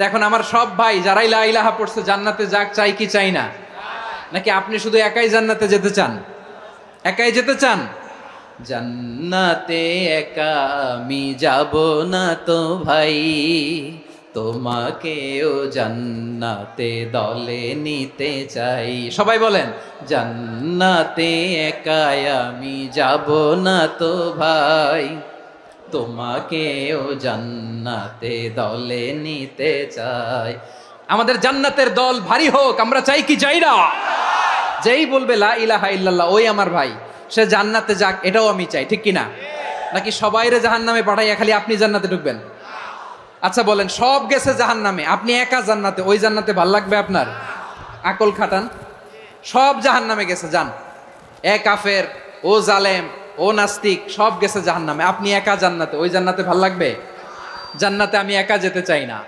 তো এখন আমার সব ভাই যারাই লা ইলাহা পড়ছে জান্নাতে যাক, চাই কি চাই না? নাকি আপনি শুধু একাই জান্নাতে যেতে চান? একাই যেতে চান? জান্নাতে একা আমি যাব না তো ভাই, তোমাকেও জান্নাতে দলে নিতে চাই। সবাই বলেন, জান্নাতে একা আমি যাব না তো ভাই, তোমাকেও জান্নাতে দলে নিতে চাই। আমাদের জান্নাতের দল ভারী হোক, আমরা চাই কি চাই না? যেই বলবে লা ইলাহা ইল্লাল্লাহ ওই আমার ভাই, সে জান্নাতে যাক, এটাও আমি চাই, ঠিক কিনা? নাকি সবাইরে জাহান্নামে পাঠাইয়া খালি আপনি জান্নাতে ঢুকবেন? আচ্ছা বলেন, সব গেছে জাহান্নামে, আপনি একা জান্নাতে, ওই জান্নাতে ভাল লাগবে আপনার? আকল খাটান। সব জাহান্নামে গেছে, যান। এ কাফের, ও জালেম, ও নাস্তিক, সব গেছে জাহান্নামে, আপনি একা জান্নাতে, ওই জান্নাতে ভাল লাগবে? জান্নাতে আমি একা যেতে চাই না।